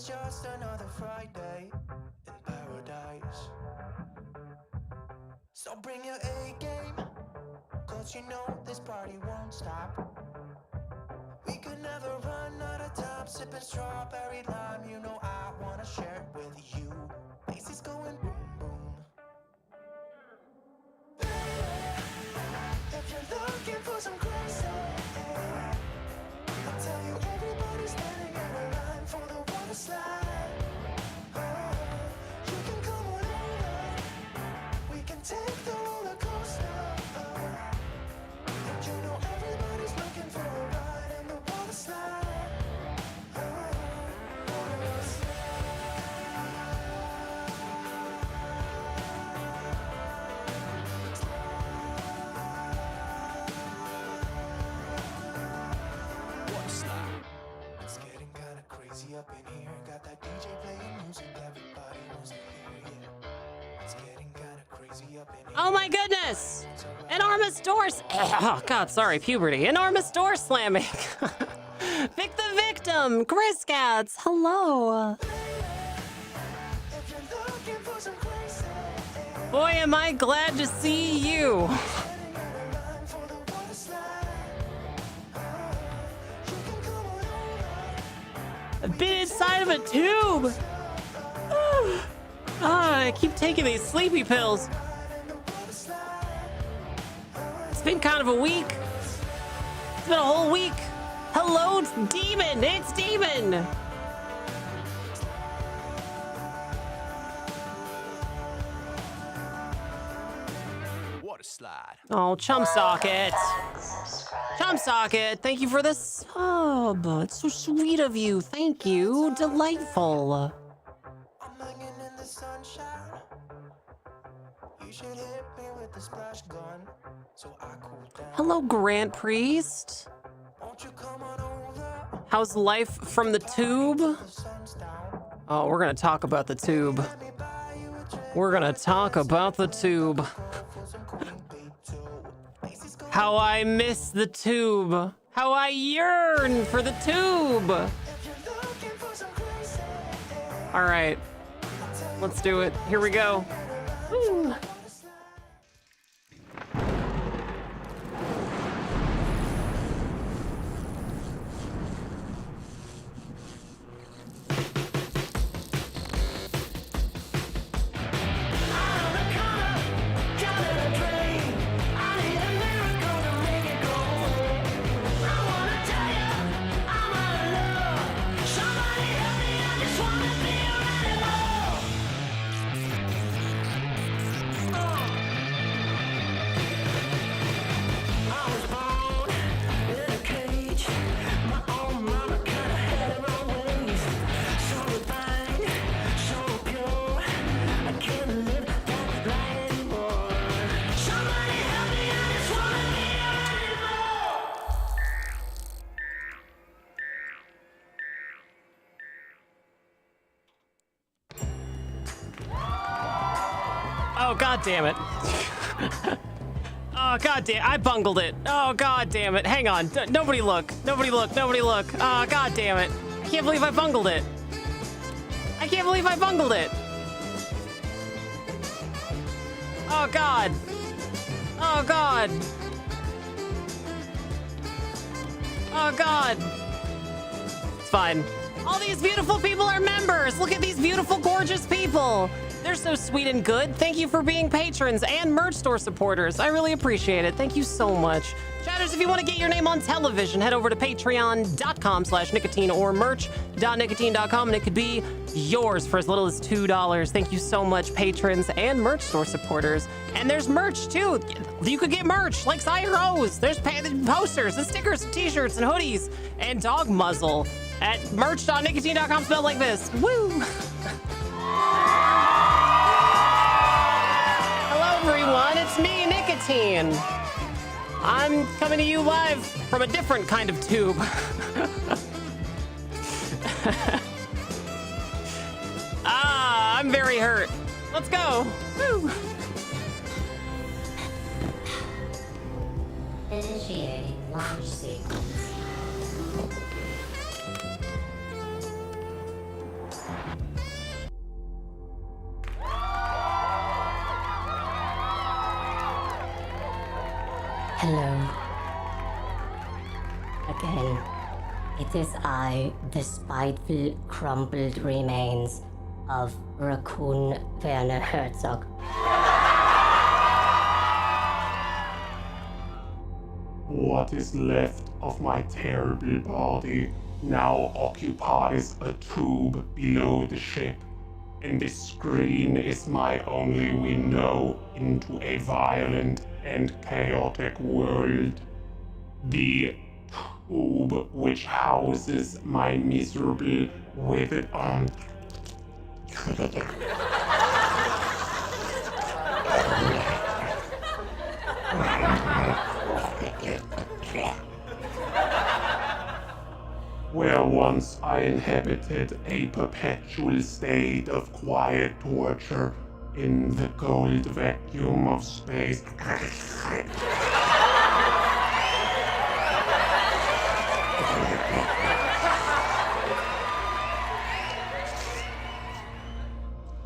just another Friday in paradise. So bring your A game, cause you know this party won't stop. We could never run out of time, sipping strawberry lime. You know I wanna share it with you. Bass is going boom boom. If you're looking for some crazy, I'll tell you everybody's standing in a line for the water slide. You can come on over, we can take the roller coaster. And you know everybody's looking for a ride in the water slide. It's getting kinda crazy up in here. Got that DJ playing music, everybody wants to hear you. It's getting kinda crazy up in here. Oh my goodness! Enormous doors. Oh God, sorry, puberty. Enormous door slamming. Vic the Victim, Chris Cats, hello. If you're looking for some crazy, Boy, am I glad to see you. standing in a line for the water slide. You can come on over. I've been inside of a tube. I keep taking these sleepy pills. It's been kind of a week. It's been a whole week. Hello, Demon. It's Demon. Water slide. Oh, Chum Socket. Chum Socket, thank you for the sub. It's so sweet of you. Thank you. Delightful. I'm hanging in the sunshine. You should hit me with the splash gun so I cool down. Hello, Grant Priest. Won't you come on over? How's life from the tube? The sun's down. Oh, we're gonna talk about the tube. Let me buy you a drink. We're gonna talk about the tube. For some Queen Bee too. Bass is going. How I miss the tube. How I yearn for the tube. If you're looking for some crazy, All right, let's do it. Here we go. Woo. Oh, God damn it. Oh, God damn, I bungled it. Oh, God damn it. Hang on. Nobody look. Nobody look. Nobody look. Oh, God damn it. I can't believe I bungled it. I can't believe I bungled it. Oh, God. Oh, God. Oh, God. It's fine. All these beautiful people are members. Look at these beautiful, gorgeous people. They're so sweet and good. Thank you for being patrons and merch store supporters. I really appreciate it. Thank you so much. Chatters, if you want to get your name on television, head over to patreon.com/nicotine or merch.nicotine.com and it could be yours for as little as $2. Thank you so much, patrons and merch store supporters. And there's merch too. You could get merch like Sire Rose. There's posters and stickers and t-shirts and hoodies and dog muzzle at merch.nicotine.com spelled like this. Woo! Hello everyone, it's me, Nicotine. I'm coming to you live from a different kind of tube. I'm very hurt. Let's go. Woo. Initiating launch sequence. Hello. Again, it is I, the spiteful, crumpled remains of Raccoon Werner Herzog. What is left of my terrible body now occupies a tube below the ship, and this screen is my only window into a violent and chaotic world. The tube which houses my miserable, withered arm. Where once I inhabited a perpetual state of quiet torture in the cold vacuum of space.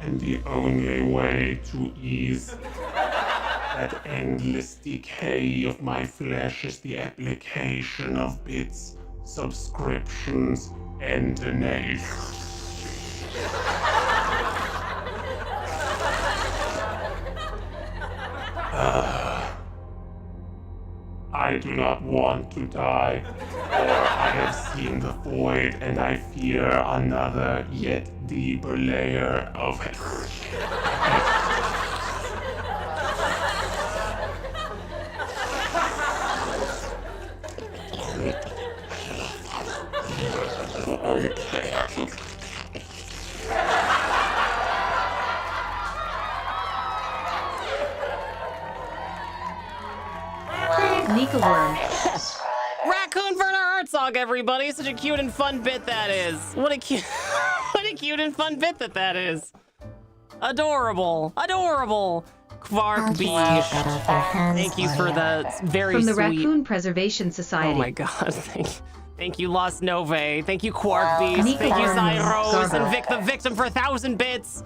And the only way to ease that endless decay of my flesh is the application of bits, subscriptions, and donations. I do not want to die, for I have seen the void and I fear another yet deeper layer of Nika Worm. Raccoon Werner Herzog, everybody. Such a cute and fun bit that is. What a cute, what a cute and fun bit that is. Adorable, adorable. Quark Beach. Thank you for the very From the sweet. Raccoon Preservation Society. Oh my God, thank you, Lost Nove. Thank you, Quark Beast. Nika Thank you, Worm. Zyros and Garbo. Vic the Victim for 1,000 bits.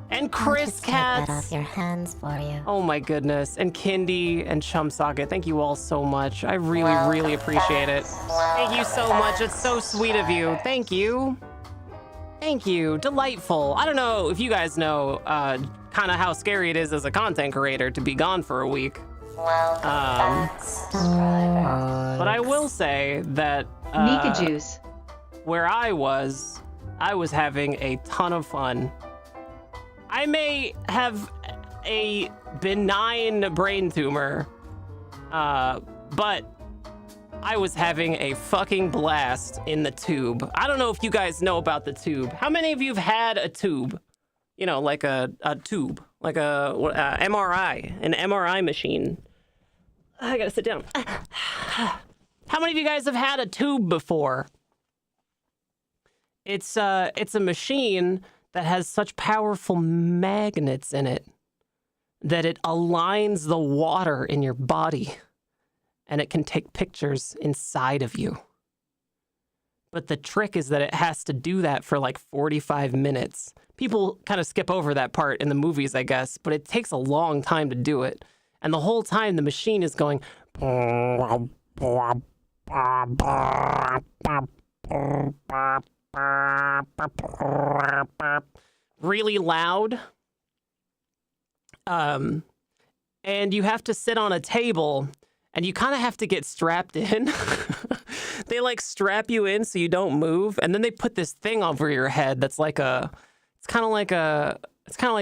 And Chris Cut off Katz. your hands for you. Oh my goodness. And Kindy and Chum Socket. Thank you all so much. I really, really appreciate it. Thank you so much. It's so sweet of you. Thank you. Thank you. Delightful. I don't know if you guys know kind of how scary it is as a content creator to be gone for a week. But I will say that Nika Juice. where I was having a ton of fun. I may have a benign brain tumor, but I was having a fucking blast in the tube. I don't know if you guys know about the tube. How many of you have had a tube? You know, like a tube, like a MRI, an MRI machine. I gotta sit down. How many of you guys have had a tube before? It's a machine that has such powerful magnets in it that it aligns the water in your body and it can take pictures inside of you. But the trick is that it has to do that for like 45 minutes. People kind of skip over that part in the movies, I guess, but it takes a long time to do it. And the whole time the machine is going really loud. And you have to sit on a table and you kind of have to get strapped in. They like strap you in so you don't move, and then they put this thing over your head that's like it's kind of like a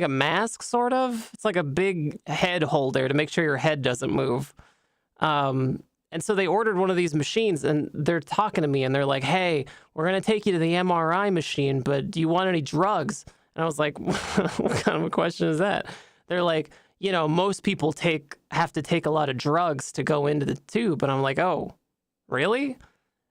mask, sort of. It's like a big head holder to make sure your head doesn't move. And so they ordered one of these machines, and they're talking to me, and they're like, "Hey, we're gonna take you to the MRI machine, but do you want any drugs?" And I was like, "What kind of a question is that?" They're like, "You know, most people have to take a lot of drugs to go into the tube," and I'm like, "Oh, really?"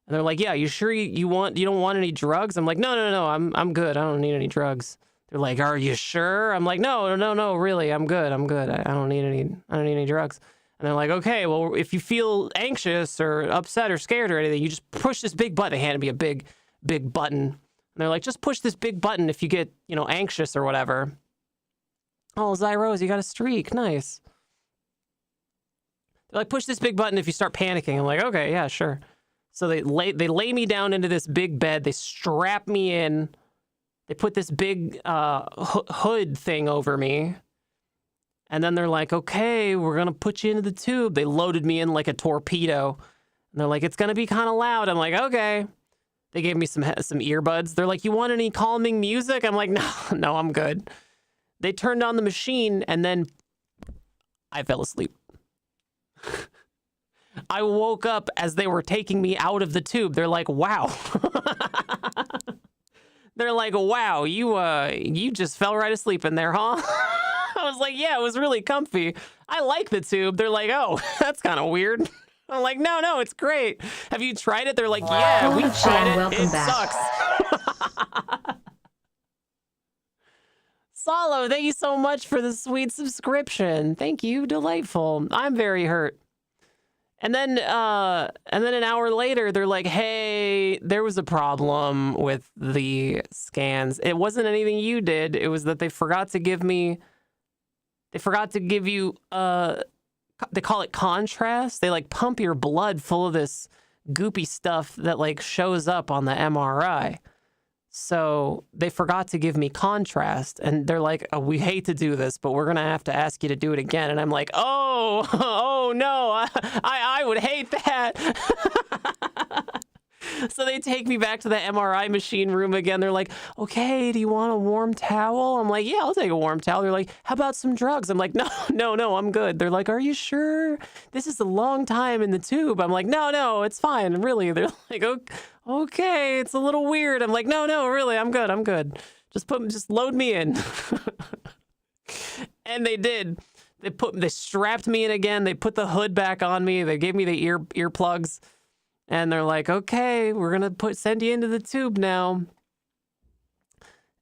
And they're like, "Yeah, you sure you don't want any drugs?" I'm like, No, I'm good. I don't need any drugs." They're like, "Are you sure?" I'm like, No, really, I'm good. I don't need any drugs." And they're like, "Okay, well, if you feel anxious or upset or scared or anything, you just push this big button." They handed me a big button. And they're like, "Just push this big button if you get, anxious or whatever." Oh, Zyros, you got a streak. Nice. They're like, push this big button if you start panicking. I'm like, okay, yeah, sure. So they lay me down into this big bed. They strap me in. They put this big hood thing over me. And then they're like, okay, we're going to put you into the tube. They loaded me in like a torpedo. And they're like, it's going to be kind of loud. I'm like, okay. They gave me some earbuds. They're like, you want any calming music? I'm like, no, I'm good. They turned on the machine and then I fell asleep. I woke up as they were taking me out of the tube. They're like, wow. They're like, wow, you just fell right asleep in there, huh? I was like, yeah, it was really comfy. I like the tube. They're like, oh, that's kind of weird. I'm like, no, it's great. Have you tried it? They're like, yeah, we tried it. Welcome It back. sucks. Solo, thank you so much for the sweet subscription. Thank you. Delightful. I'm very hurt. And then an hour later, they're like, hey, there was a problem with the scans. It wasn't anything you did. It was that they forgot to give you, they call it contrast. They like pump your blood full of this goopy stuff that like shows up on the MRI. So they forgot to give me contrast, and they're like, oh, we hate to do this, but we're going to have to ask you to do it again. And I'm like, oh no, I would hate that. So they take me back to the MRI machine room again. They're like, okay, do you want a warm towel? I'm like, yeah, I'll take a warm towel. They're like, how about some drugs? I'm like, no, I'm good. They're like, are you sure? This is a long time in the tube. I'm like, no, it's fine. Really? They're like, okay, it's a little weird. I'm like, no, really, I'm good. Just load me in. And they did. They strapped me in again. They put the hood back on me. They gave me the earplugs. And they're like, okay, we're gonna send you into the tube now.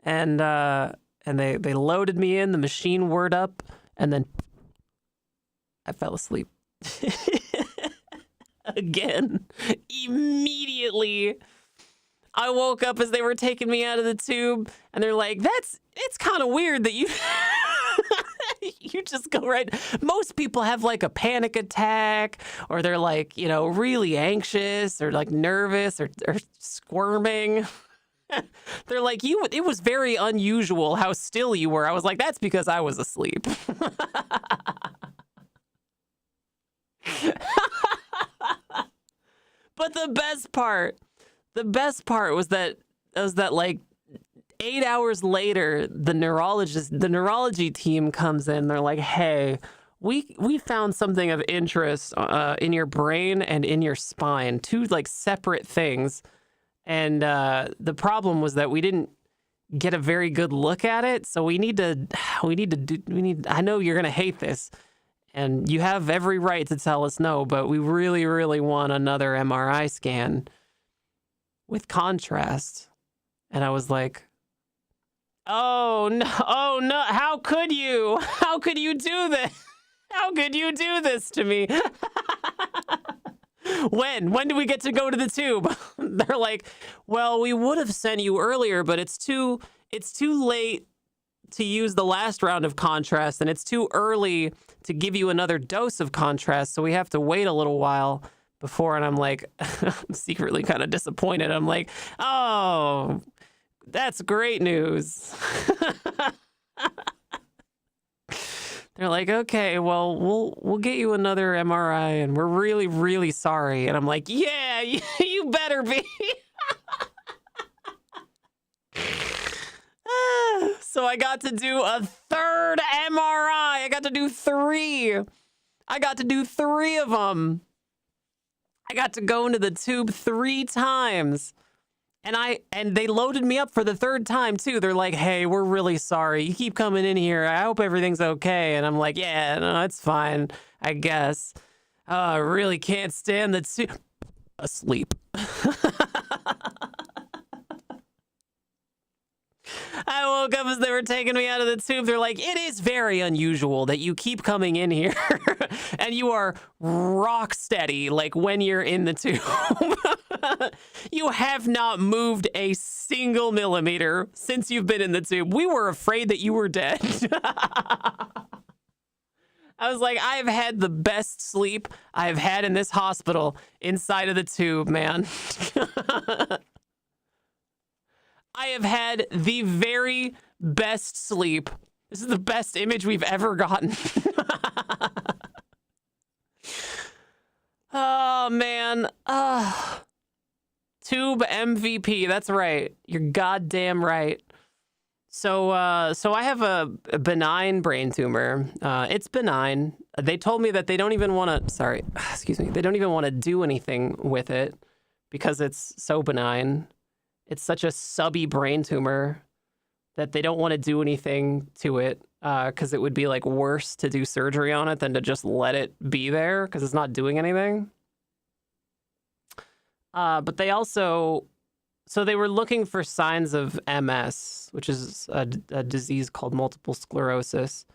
And they loaded me in, the machine whirred up, and then I fell asleep. Again. Immediately. I woke up as they were taking me out of the tube, and they're like, it's kind of weird that you you just go right. Most people have like a panic attack, or they're like, really anxious or like nervous or squirming. They're like, it was very unusual how still you were. I was like, that's because I was asleep. But the best part was that like 8 hours later, the neurology team comes in. They're like, hey, we found something of interest in your brain and in your spine, two like separate things. And the problem was that we didn't get a very good look at it. So I know you're going to hate this, and you have every right to tell us no, but we really, really want another MRI scan with contrast. And I was like, oh no, how could you do this? How could you do this to me? When do we get to go to the tube? They're like, well, we would have sent you earlier, but it's too late to use the last round of contrast, and it's too early to give you another dose of contrast, so we have to wait a little while before. And I'm like, I'm secretly kind of disappointed. I'm like, oh, that's great news. They're like, okay, well, we'll get you another MRI, and we're really, really sorry. And I'm like, yeah, you better be. So I got to do a third MRI. I got to do 3. I got to do 3 of them. I got to go into the tube 3 times. And they loaded me up for the 3rd time too. They're like, hey, we're really sorry. You keep coming in here. I hope everything's okay. And I'm like, yeah, no, it's fine, I guess. I really can't stand the tube. Asleep. I woke up as they were taking me out of the tube. They're like, it is very unusual that you keep coming in here and you are rock steady, like when you're in the tube. You have not moved a single millimeter since you've been in the tube. We were afraid that you were dead. I was like, I've had the best sleep I've had in this hospital inside of the tube, man. I have had the very best sleep. This is the best image we've ever gotten. Oh, man. Tube MVP. That's right. You're goddamn right. So I have a benign brain tumor. It's benign. They told me that they don't even want to, they don't even want to do anything with it because it's so benign. It's such a subby brain tumor that they don't want to do anything to it because it would be like worse to do surgery on it than to just let it be there because it's not doing anything. But they also, so they were looking for signs of MS, which is a disease called multiple sclerosis.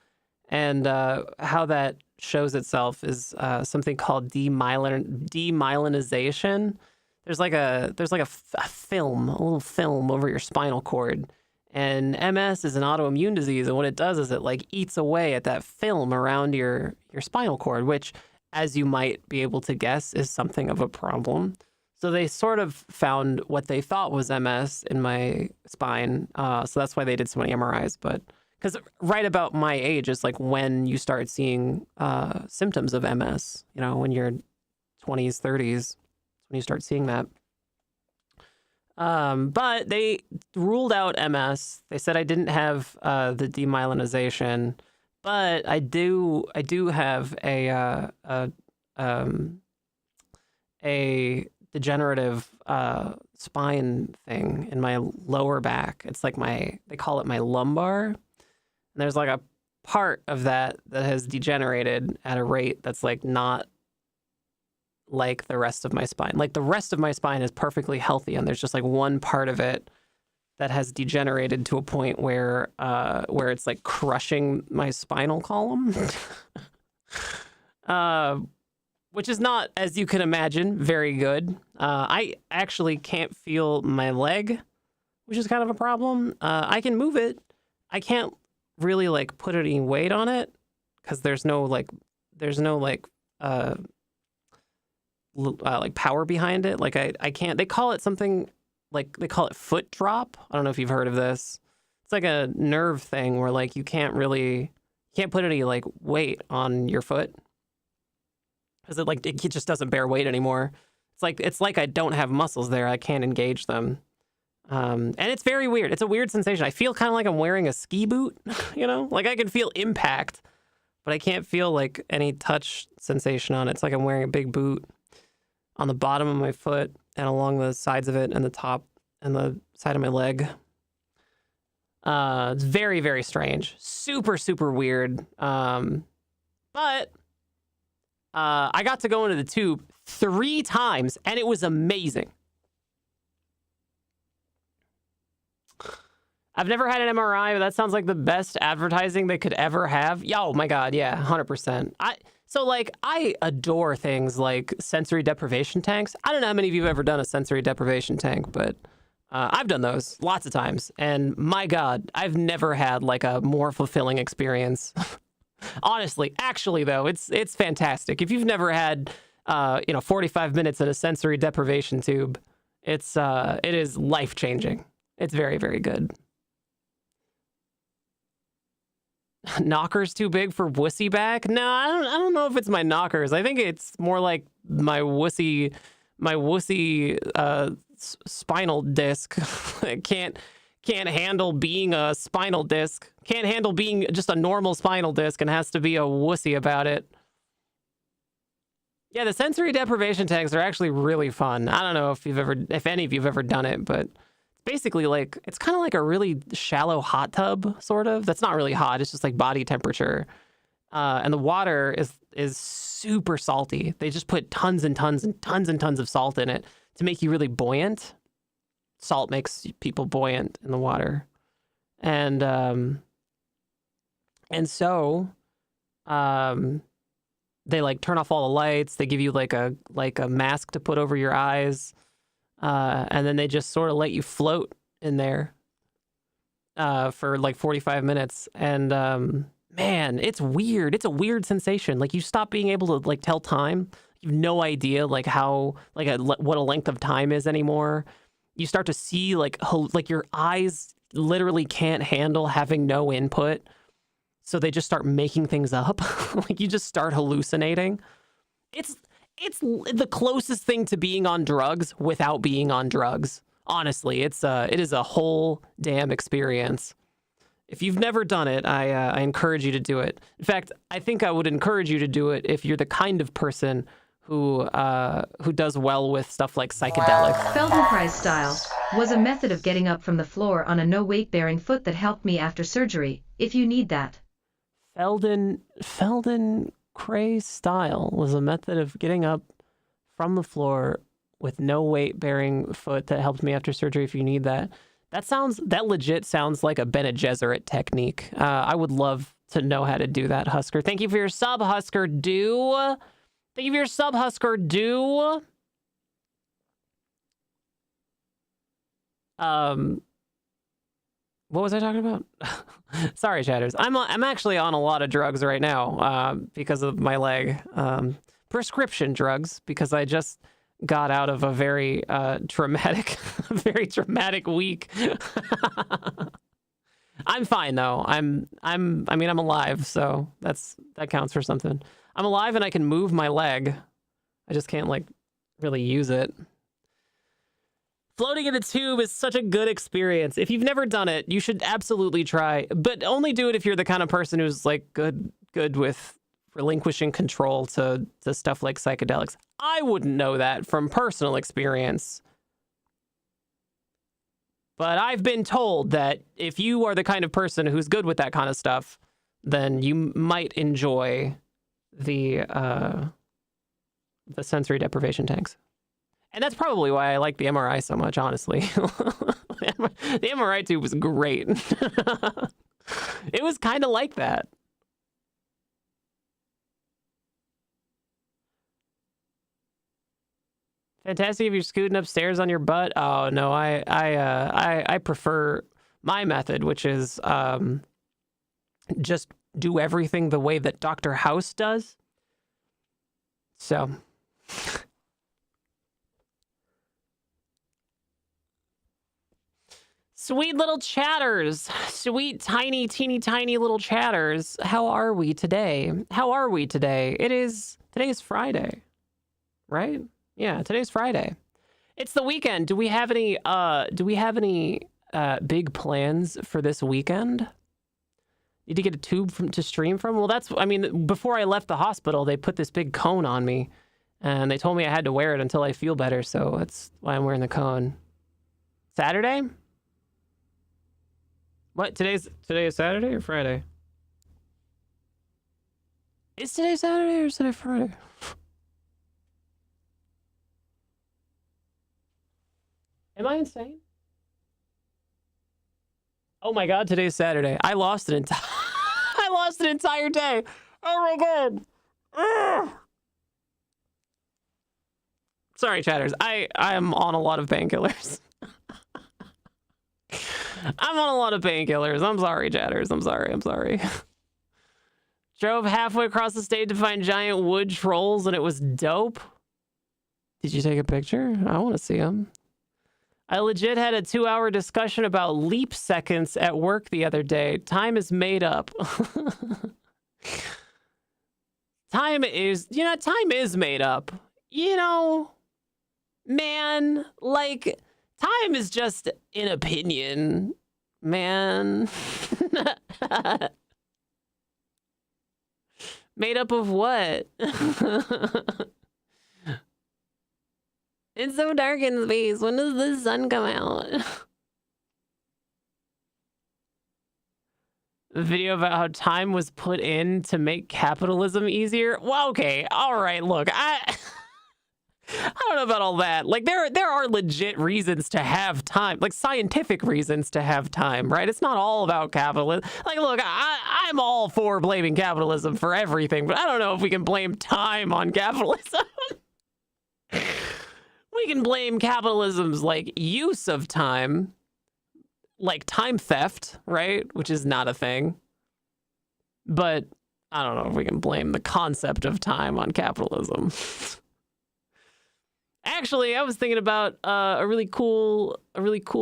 And how that shows itself is something called demyelinization. There's like a film, a little film over your spinal cord. And MS is an autoimmune disease, and what it does is it like eats away at that film around your spinal cord, which, as you might be able to guess, is something of a problem. So they sort of found what they thought was MS in my spine. So that's why they did so many MRIs. But because right about my age is like when you start seeing symptoms of MS, you know, when you're 20s, 30s, when you start seeing that. But they ruled out MS. They said I didn't have the demyelinization, but I do have a degenerative spine thing in my lower back. It's like they call it my lumbar. And there's like a part of that has degenerated at a rate that's like not like the rest of my spine. Like the rest of my spine is perfectly healthy, and there's just like one part of it that has degenerated to a point where it's like crushing my spinal column. Which is not, as you can imagine, very good. I actually can't feel my leg, which is kind of a problem. I can move it. I can't really like put any weight on it because there's no power behind it. Like I can't. They call it something like they call it foot drop. I don't know if you've heard of this. It's like a nerve thing where like you can't put any like weight on your foot. Because it just doesn't bear weight anymore. It's like I don't have muscles there. I can't engage them. And it's very weird. It's a weird sensation. I feel kind of like I'm wearing a ski boot, you know? Like I can feel impact, but I can't feel like any touch sensation on it. It's like I'm wearing a big boot on the bottom of my foot and along the sides of it and the top and the side of my leg. It's very, very strange. Super, super weird. But I got to go into the tube 3 times, and it was amazing. I've never had an MRI, but that sounds like the best advertising they could ever have. Oh my God, yeah, 100%. I adore things like sensory deprivation tanks. I don't know how many of you have ever done a sensory deprivation tank, but I've done those lots of times. And my God, I've never had like a more fulfilling experience. Honestly, actually, though, it's fantastic. If you've never had, 45 minutes in a sensory deprivation tube, it is life-changing. It's very, very good. Knockers too big for wussy back? No, I don't know if it's my knockers. I think it's more like my wussy spinal disc. Can't handle being a spinal disc. Can't handle being just a normal spinal disc and has to be a wussy about it. Yeah, the sensory deprivation tanks are actually really fun. I don't know if any of you've ever done it, but basically like it's kind of like a really shallow hot tub, sort of. That's not really hot. It's just like body temperature. And the water is super salty. They just put tons and tons and tons and tons of salt in it to make you really buoyant. Salt makes people buoyant in the water. And so they like turn off all the lights. They give you like a mask to put over your eyes. And then they just sort of let you float in there for like 45 minutes. And man, it's weird. It's a weird sensation. Like you stop being able to like tell time. You have no idea like how like what a length of time is anymore. You start to see like your eyes literally can't handle having no input. So they just start making things up. Like you just start hallucinating. It's the closest thing to being on drugs without being on drugs. Honestly, it is a whole damn experience. If you've never done it, I encourage you to do it. In fact, I think I would encourage you to do it if you're the kind of person who does well with stuff like psychedelics. Feldenkrais style was a method of getting up from the floor on a no weight bearing foot that helped me after surgery, if you need that. Feldenkrais style was a method of getting up from the floor with no weight bearing foot that helped me after surgery if you need that. That legit sounds like a Bene Gesserit technique. I would love to know how to do that, Husker. Thank you for your sub, Husker Do. Thank you for your sub, Husker Do. What was I talking about? Sorry, chatters. I'm actually on a lot of drugs right now because of my leg. Prescription drugs, because I just got out of a very traumatic week. I'm fine though. I'm alive, so that counts for something. I'm alive and I can move my leg. I just can't like really use it. Floating in a tube is such a good experience. If you've never done it, you should absolutely try, but only do it if you're the kind of person who's like good with relinquishing control to stuff like psychedelics. I wouldn't know that from personal experience. But I've been told that if you are the kind of person who's good with that kind of stuff, then you might enjoy the sensory deprivation tanks. And that's probably why I like the MRI so much, honestly. The MRI tube was great. It was kind of like that. Fantastic if you're scooting upstairs on your butt. Oh no, I prefer my method, which is just do everything the way that Dr. House does. So sweet little chatters, sweet tiny teeny tiny little chatters. How are we today? Today's Friday, right? Yeah, today's Friday. It's the weekend. Do we have any big plans for this weekend? Need to get a tube to stream from? Well, before I left the hospital, they put this big cone on me and they told me I had to wear it until I feel better, so that's why I'm wearing the cone. Saturday? What? Today is Saturday or Friday? Is today Saturday or is today Friday? Am I insane? Oh my God, today's Saturday. I lost an entire day. Oh my God. Ugh. Sorry, chatters. I am on a lot of painkillers. I'm on a lot of painkillers. I'm sorry, chatters. I'm sorry. Drove halfway across the state to find giant wood trolls and it was dope. Did you take a picture? I want to see them. I legit had a 2-hour discussion about leap seconds at work the other day. Time is made up. Time is made up. You know, man, like, time is just an opinion, man. Made up of what? It's so dark in space. When does the sun come out? A video about how time was put in to make capitalism easier. Well, okay, all right. Look, I don't know about all that. Like, there are legit reasons to have time, like scientific reasons to have time, right? It's not all about capitalism. Like, look, I'm all for blaming capitalism for everything, but I don't know if we can blame time on capitalism. We can blame capitalism's like use of time, like time theft, right? Which is not a thing. But I don't know if we can blame the concept of time on capitalism. Actually, I was thinking about a really cool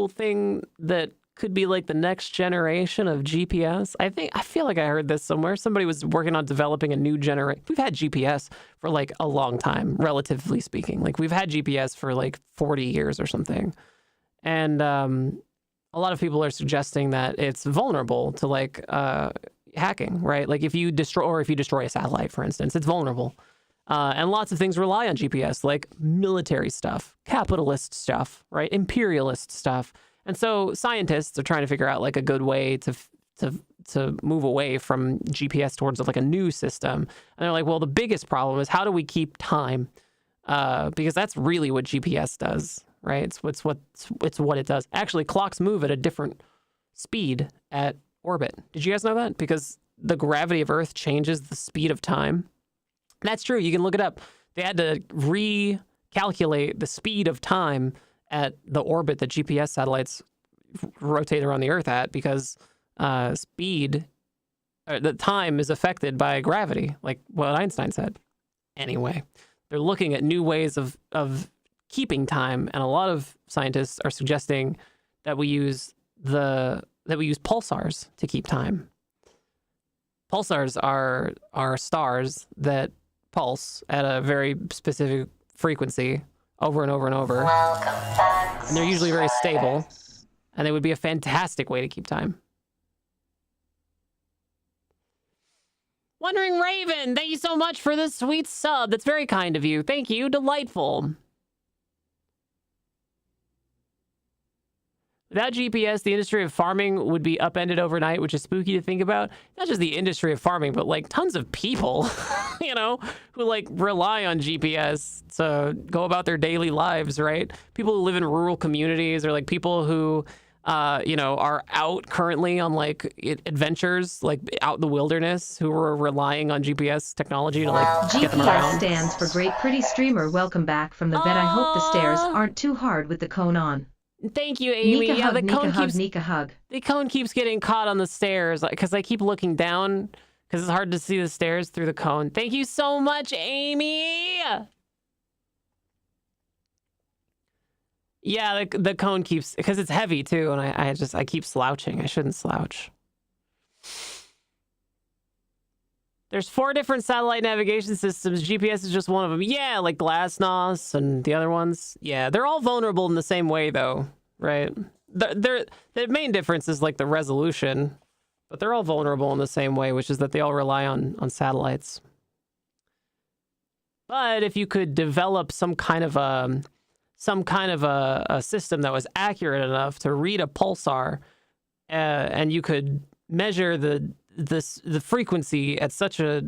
thing that could be like the next generation of GPS. I feel like I heard this somewhere. Somebody was working on developing a new generation. We've had GPS for like a long time, relatively speaking. Like we've had GPS for like 40 years or something. And a lot of people are suggesting that it's vulnerable to like hacking, right? Like if you destroy a satellite, for instance, it's vulnerable. And lots of things rely on GPS, like military stuff, capitalist stuff, right? Imperialist stuff. And so scientists are trying to figure out like a good way to move away from GPS towards like a new system. And they're like, well, the biggest problem is how do we keep time? Because that's really what GPS does, right? It's what it does. Actually, clocks move at a different speed at orbit. Did you guys know that? Because the gravity of Earth changes the speed of time. That's true. You can look it up. They had to recalculate the speed of time at the orbit that GPS satellites rotate around the Earth at because the time is affected by gravity, like what Einstein said. Anyway, they're looking at new ways of keeping time, and a lot of scientists are suggesting that we use pulsars to keep time. Pulsars are stars that pulse at a very specific frequency over and over and over. And they're usually very stable, and they would be a fantastic way to keep time. Wandering Raven, thank you so much for this sweet sub. That's very kind of you. Thank you. Delightful. Without GPS, the industry of farming would be upended overnight, which is spooky to think about. Not just the industry of farming, but like tons of people, who like rely on GPS to go about their daily lives, right? People who live in rural communities, or like people who, are out currently on like adventures, like out in the wilderness, who are relying on GPS technology to like get them around. GPS stands for Great Pretty Streamer. Welcome back from the vet. I hope the stairs aren't too hard with the cone on. Thank you, Amy. Nika yeah, hug, the Nika cone hug, keeps Nika hug. The cone keeps getting caught on the stairs because I keep looking down because it's hard to see the stairs through the cone. Thank you so much, Amy. Yeah, the cone keeps, because it's heavy too, and I keep slouching. I shouldn't slouch. There's 4 different satellite navigation systems. GPS is just one of them. Yeah, like GLaSSNOS and the other ones. Yeah, they're all vulnerable in the same way, though, right? The main difference is like the resolution, but they're all vulnerable in the same way, which is that they all rely on satellites. But if you could develop some kind of a system that was accurate enough to read a pulsar, and you could measure the frequency at such a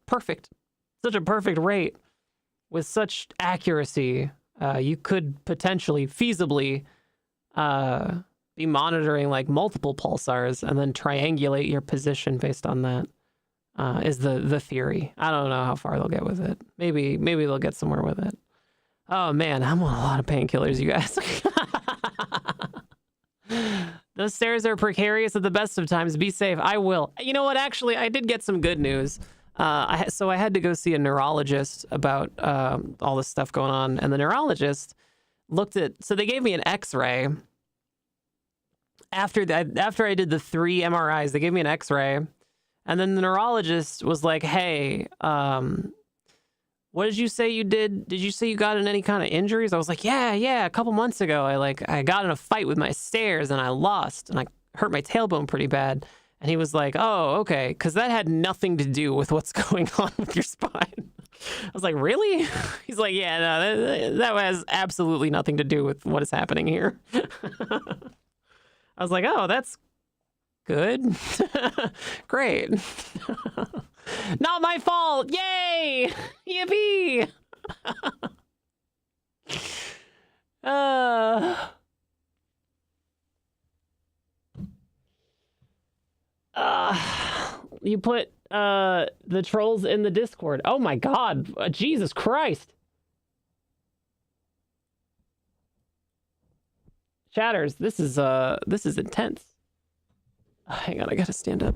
perfect rate with such accuracy, you could potentially feasibly be monitoring like multiple pulsars and then triangulate your position based on that. Is the theory. I don't know how far they'll get with it. Maybe they'll get somewhere with it. Oh man, I'm on a lot of painkillers, you guys. Those stairs are precarious at the best of times. Be safe. I will. You know what? Actually, I did get some good news. So I had to go see a neurologist about all this stuff going on. And the neurologist so they gave me an x-ray. After I did the 3 MRIs, they gave me an x-ray. And then the neurologist was like, hey, what did you say you did? Did you say you got in any kind of injuries? I was like, yeah. A couple months ago, I got in a fight with my stairs and I lost and I hurt my tailbone pretty bad. And he was like, oh, okay. Because that had nothing to do with what's going on with your spine. I was like, really? He's like, yeah, no, that has absolutely nothing to do with what is happening here. I was like, oh, that's good. Great. Not my fault. Yay! Yippee! You put the trolls in the Discord. Oh my God. Jesus Christ. Chatters, this is intense. Hang on, I gotta stand up.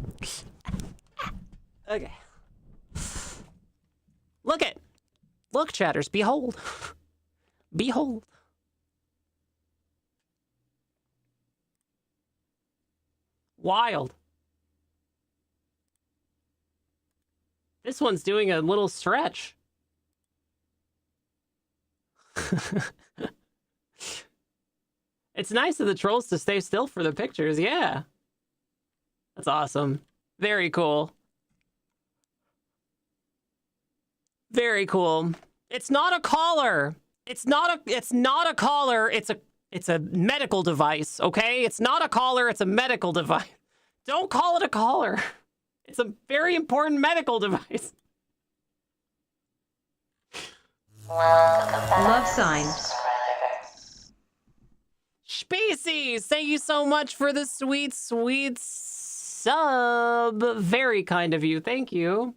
Okay. Look it. Look, chatters. Behold. Behold. Wild. This one's doing a little stretch. It's nice of the trolls to stay still for the pictures, yeah. That's awesome. Very cool. Very cool. It's not a collar. It's not a collar. It's a medical device, okay? It's not a collar, it's a medical device. Don't call it a collar. It's a very important medical device. Love sign. Species, thank you so much for the sweet, sweet sub. Very kind of you. Thank you.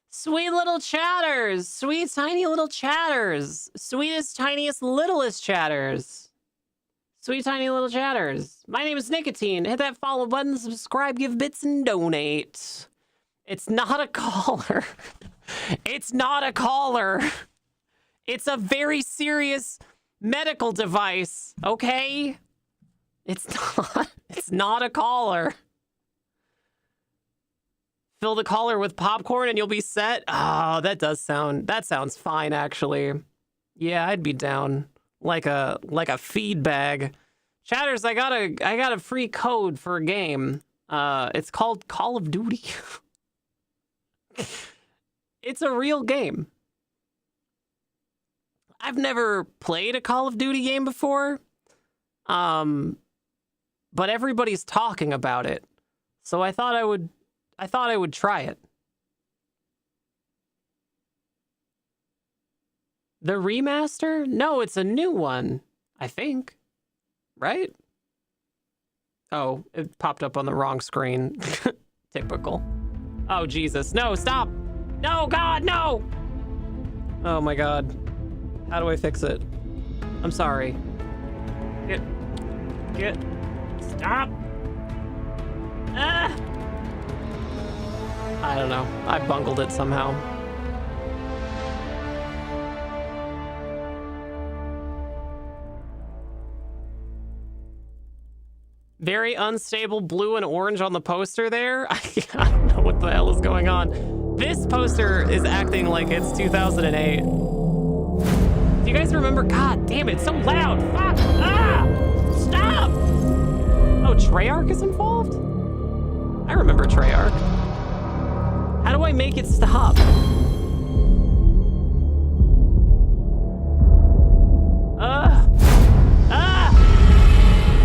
Sweet little chatters. Sweet, tiny little chatters. Sweetest, tiniest, littlest chatters. Sweet, tiny little chatters. My name is Nicotine. Hit that follow button, subscribe, give bits, and donate. It's not a collar. It's not a collar. It's a very serious medical device, okay? It's not a collar. Fill the collar with popcorn and you'll be set. Oh, that sounds fine, actually. Yeah, I'd be down. Like a feed bag. Chatters, I got a free code for a game. It's called Call of Duty. It's a real game. I've never played a Call of Duty game before. But everybody's talking about it. So I thought I would try it. The remaster? No, it's a new one, I think. Right? Oh, it popped up on the wrong screen. Typical. Oh, Jesus. No, stop. No, God, no! Oh, my God. How do I fix it? I'm sorry. Get. Stop! Ah! I don't know. I bungled it somehow. Very unstable blue and orange on the poster there. I don't know what the hell is going on. This poster is acting like it's 2008. Do you guys remember? God damn it, it's so loud. Fuck! Ah! Stop! Oh, Treyarch is involved? I remember Treyarch. How do I make it stop?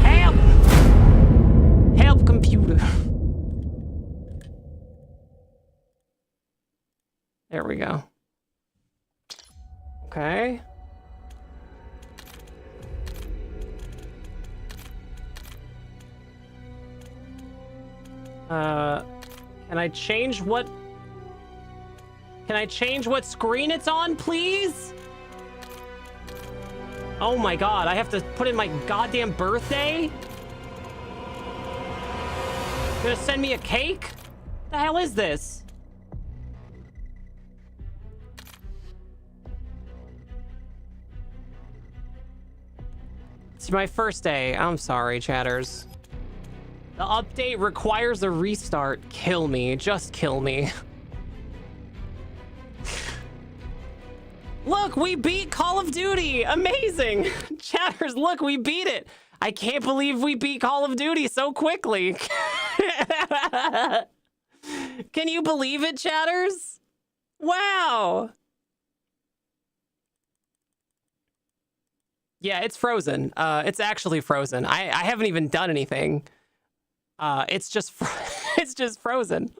Help! Help, computer. There we go. Okay. Can I change what... Can I change what screen it's on, please? Oh my God, I have to put in my goddamn birthday? Gonna send me a cake? What the hell is this? It's my first day. I'm sorry, chatters. The update requires a restart. Kill me. Just kill me. Look, we beat Call of Duty. Amazing. Chatters, look, we beat it. I can't believe we beat Call of Duty so quickly. Can you believe it, chatters? Wow. Yeah, it's frozen. It's actually frozen. I haven't even done anything. It's just it's just frozen.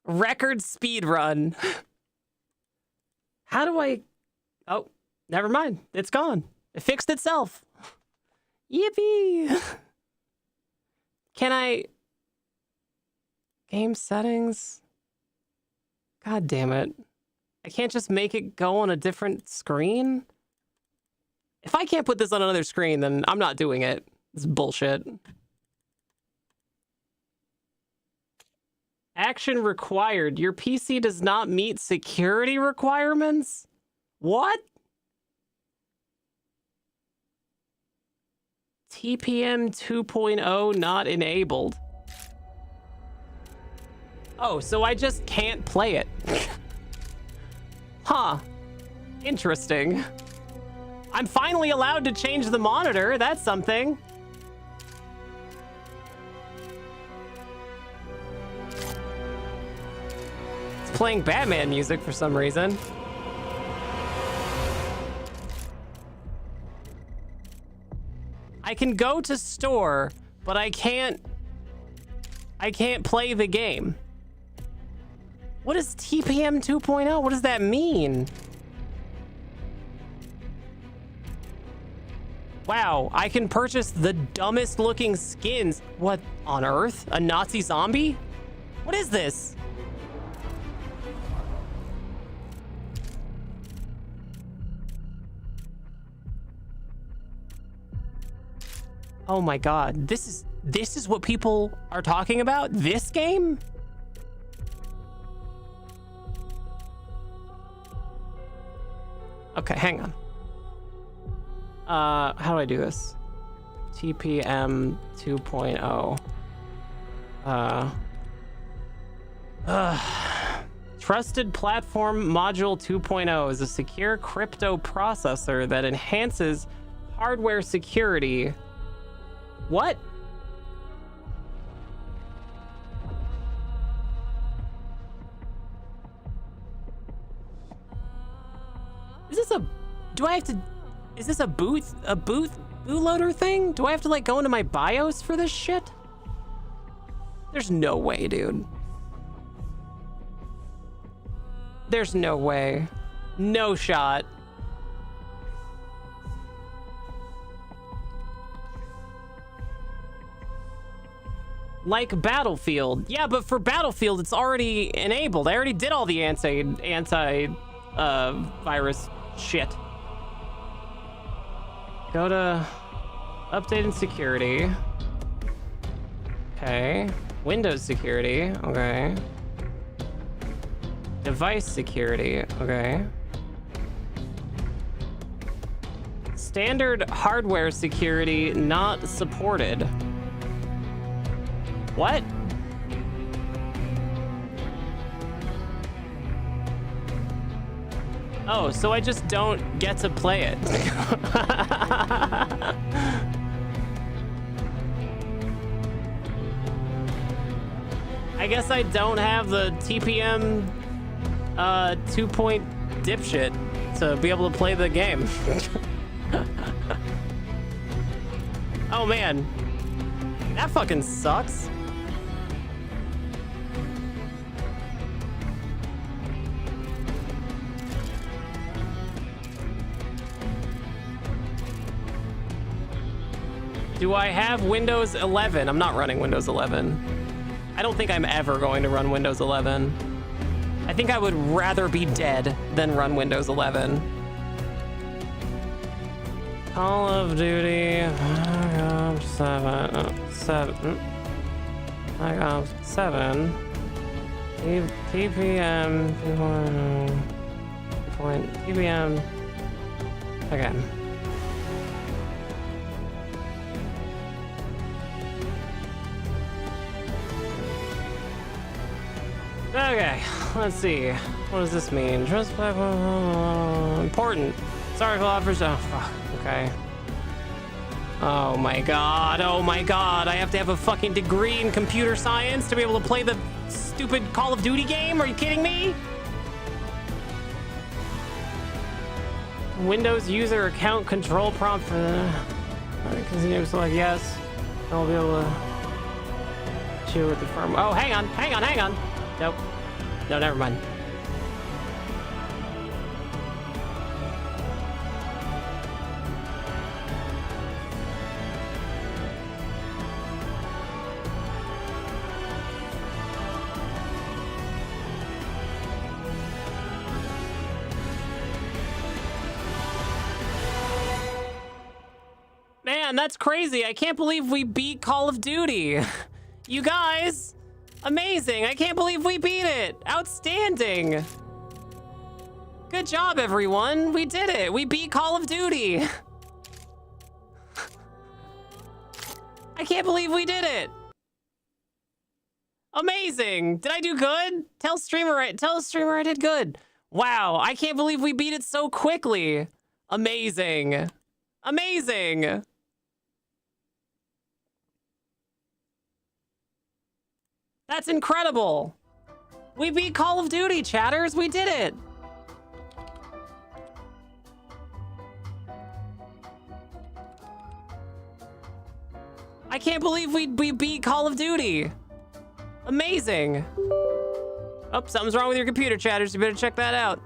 Record speed run. How do I... Oh, never mind. It's gone. It fixed itself. Yippee. Can I... Game settings. God damn it. I can't just make it go on a different screen? If I can't put this on another screen, then I'm not doing it. It's bullshit. Action required. Your PC does not meet security requirements? What? TPM 2.0 not enabled. Oh, so I just can't play it. Huh. Interesting. I'm finally allowed to change the monitor. That's something. It's playing Batman music for some reason. I can go to store, but I can't play the game. What is TPM 2.0? What does that mean? Wow, I can purchase the dumbest looking skins. What on earth? A Nazi zombie? What is this? Oh my god, this is what people are talking about? This game? Okay, hang on. How do I do this? TPM 2.0. Trusted Platform Module 2.0 is a secure crypto processor that enhances hardware security. What? Is this a... Do I have to... Is this a bootloader thing? Do I have to, like, go into my BIOS for this shit? There's no way, dude. There's no way. No shot. Like Battlefield. Yeah, but for Battlefield, it's already enabled. I already did all the anti-virus shit. Go to update and security. Okay. Windows security. Okay. Device security. Okay. Standard hardware security not supported. What? Oh, so I just don't get to play it. I guess I don't have the TPM 2 dipshit to be able to play the game. Oh man, that fucking sucks. Do I have Windows 11? I'm not running Windows 11. I don't think I'm ever going to run Windows 11. I think I would rather be dead than run Windows 11. Call of Duty, Black Ops 7, Black Ops 7, TPM, TPM, again. Okay, let's see. What does this mean? Trust platform important. This article offers. Oh fuck. Okay. Oh my god. Oh my god. I have to have a fucking degree in computer science to be able to play the stupid Call of Duty game? Are you kidding me? Windows user account control prompt for the. Continue to select yes. I'll be able to chew with the firm. Oh, hang on. Nope. No, never mind. Man, that's crazy. I can't believe we beat Call of Duty. You guys, amazing. I can't believe we beat it. Outstanding. Good job, everyone. We did it. We beat Call of Duty. I can't believe we did it. Amazing. Did I do good? Tell the streamer I did good. Wow, I can't believe we beat it so quickly. Amazing. Amazing. That's incredible. We beat Call of Duty, chatters. We did it. I can't believe we beat Call of Duty. Amazing. Oh, something's wrong with your computer, chatters. You better check that out.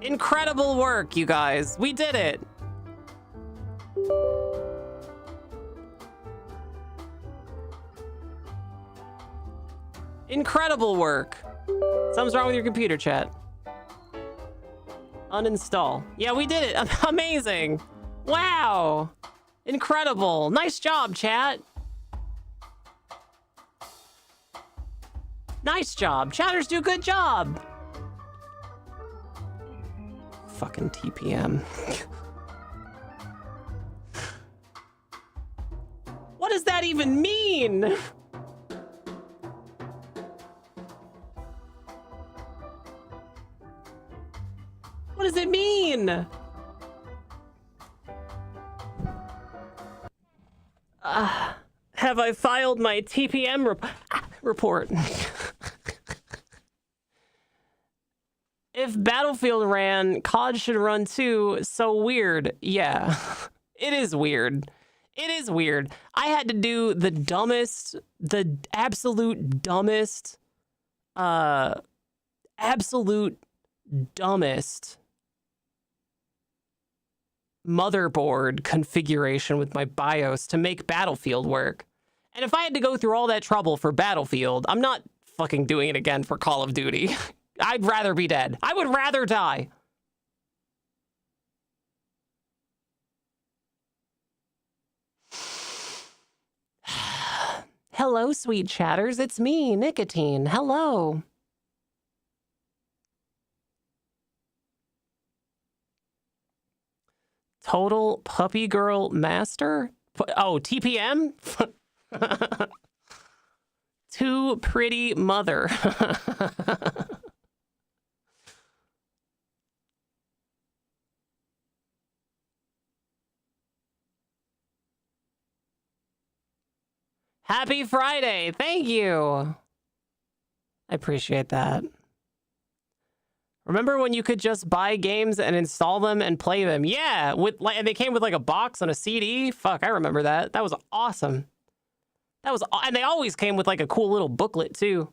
Incredible work, you guys. We did it. Incredible work. Something's wrong with your computer, chat. Uninstall. Yeah, we did it. Amazing. Wow. Incredible. Nice job, chat. Nice job. Chatters do a good job. Fucking TPM. What does that even mean? What does it mean? Have I filed my TPM report? If Battlefield ran, COD should run too. So weird. Yeah, it is weird. It is weird. I had to do the dumbest, the absolute dumbest motherboard configuration with my BIOS to make Battlefield work. And if I had to go through all that trouble for Battlefield, I'm not fucking doing it again for Call of Duty. I'd rather be dead. I would rather die. Hello, sweet chatters. It's me, Nicotine. Hello. Total puppy girl master? Oh, TPM? Too pretty mother. Happy Friday. Thank you. I appreciate that. Remember when you could just buy games and install them and play them? Yeah, and they came with like a box and a CD. Fuck, I remember that. That was awesome. And they always came with like a cool little booklet too.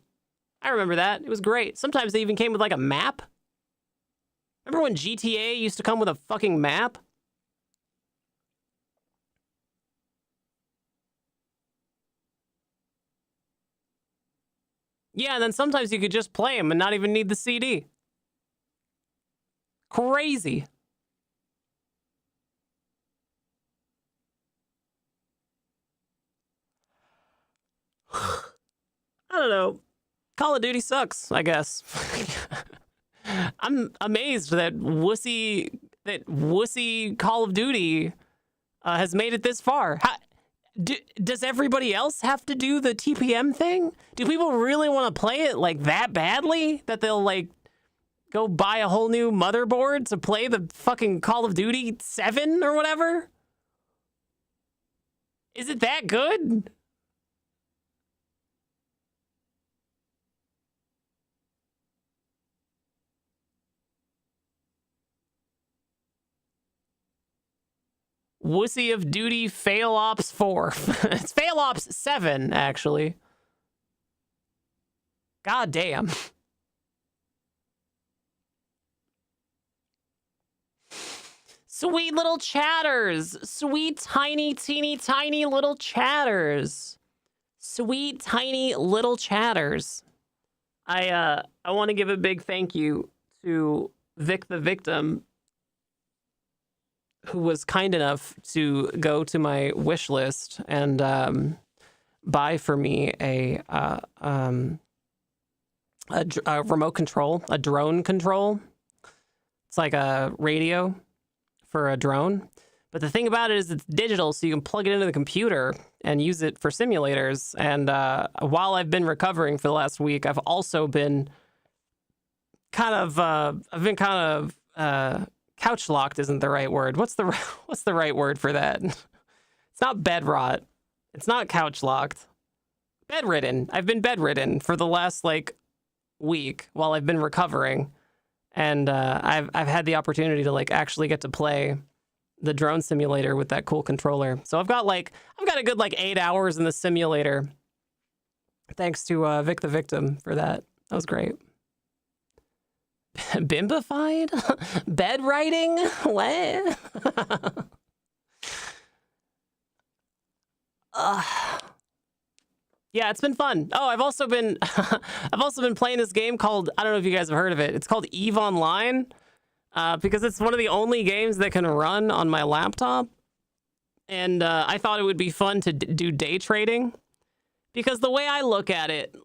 I remember that. It was great. Sometimes they even came with like a map. Remember when GTA used to come with a fucking map? Yeah, and then sometimes you could just play them and not even need the CD. Crazy. I don't know. Call of Duty sucks, I guess. I'm amazed that wussy Call of Duty has made it this far. Does everybody else have to do the TPM thing? Do people really want to play it like that badly that they'll like go buy a whole new motherboard to play the fucking Call of Duty 7 or whatever? Is it that good? Wussy of Duty Fail Ops 4. It's Fail Ops 7, actually. God damn. Sweet little chatters. Sweet, tiny, teeny, tiny little chatters. Sweet, tiny little chatters. I want to give a big thank you to Vic the Victim, who was kind enough to go to my wish list and buy for me a remote control, a drone control. It's like a radio for a drone. But the thing about it is it's digital, so you can plug it into the computer and use it for simulators. And while I've been recovering for the last week, I've also been couch locked isn't the right word. What's the right word for that? It's not bed rot. It's not couch locked. Bedridden. I've been bedridden for the last week while I've been recovering, and I've had the opportunity to actually get to play the drone simulator with that cool controller. So I've got a good 8 hours in the simulator. Thanks to Vic the Victim for that. That was great. Bimbified? Bed writing? What? Yeah, it's been fun. Oh, I've also been playing this game called, I don't know if you guys have heard of it. It's called EVE Online, because it's one of the only games that can run on my laptop. And I thought it would be fun to do day trading, because the way I look at it,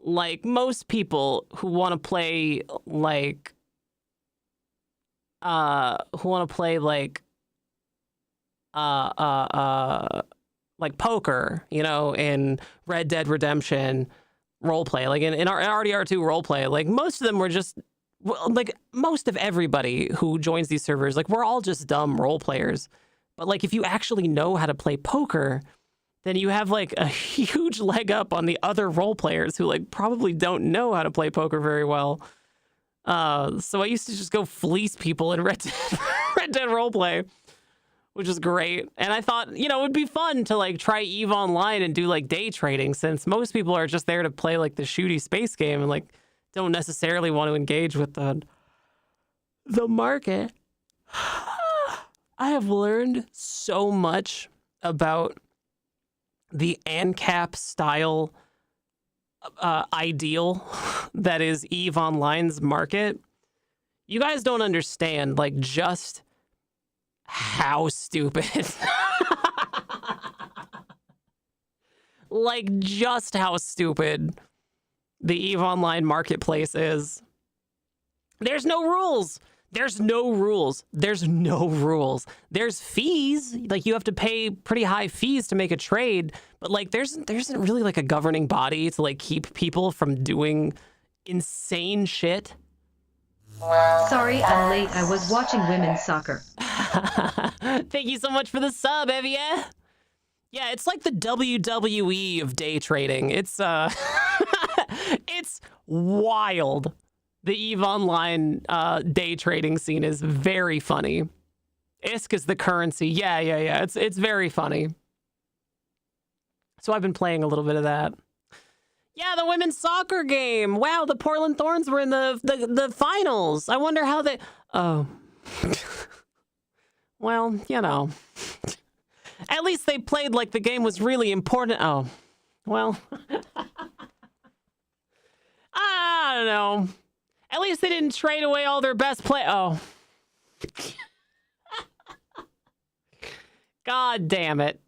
most people who want to play poker, in Red Dead Redemption roleplay, in RDR2 roleplay, most of them were just, most of everybody who joins these servers, we're all just dumb role players. But if you actually know how to play poker, then you have a huge leg up on the other role players who probably don't know how to play poker very well. So I used to just go fleece people in Red Dead roleplay, which is great. And I thought, it would be fun to try EVE Online and do day trading, since most people are just there to play the shooty space game and don't necessarily want to engage with the market. I have learned so much about the ANCAP style ideal that is EVE Online's market. You guys don't understand just how stupid just how stupid the EVE Online marketplace is. There's no rules. There's fees. You have to pay pretty high fees to make a trade, but there isn't really a governing body to keep people from doing insane shit. Sorry, I'm late. I was watching women's soccer. Thank you so much for the sub, Evie. Yeah, it's the WWE of day trading. It's it's wild. The EVE Online day trading scene is very funny. ISK is the currency. Yeah. It's very funny. So I've been playing a little bit of that. Yeah, the women's soccer game. Wow, the Portland Thorns were in the finals. I wonder how they... Oh. Well, At least they played the game was really important. Oh. Well. I don't know. At least they didn't trade away all their best play. Oh. God damn it.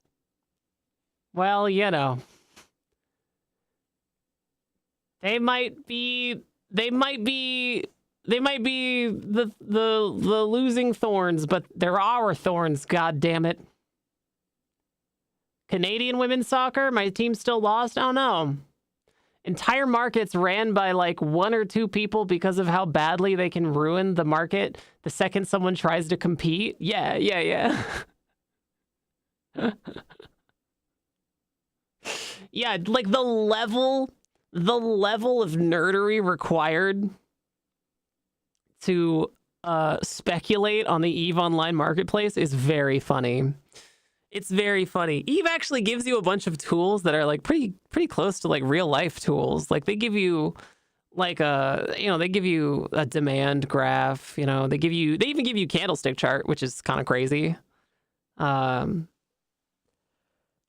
Well, They might be the losing Thorns, but there are Thorns, god damn it. Canadian women's soccer, my team still lost? Oh no. Entire markets ran by one or two people because of how badly they can ruin the market the second someone tries to compete. Yeah. Yeah, the level of nerdery required to speculate on the EVE Online marketplace is very funny. It's very funny. EVE actually gives you a bunch of tools that are pretty close to real life tools. They give you they give you a demand graph, they even give you candlestick chart, which is kind of crazy.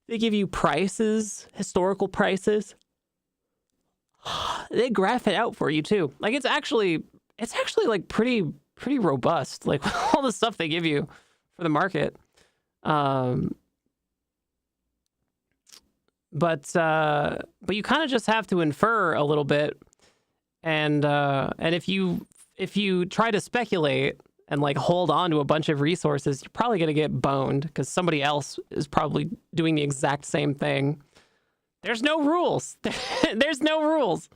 They give you prices, historical prices. They graph it out for you too. It's actually pretty robust. All the stuff they give you for the market. But you kind of just have to infer a little bit, and if you try to speculate and like hold on to a bunch of resources, you're probably gonna get boned because somebody else is probably doing the exact same thing. There's no rules. There's no rules.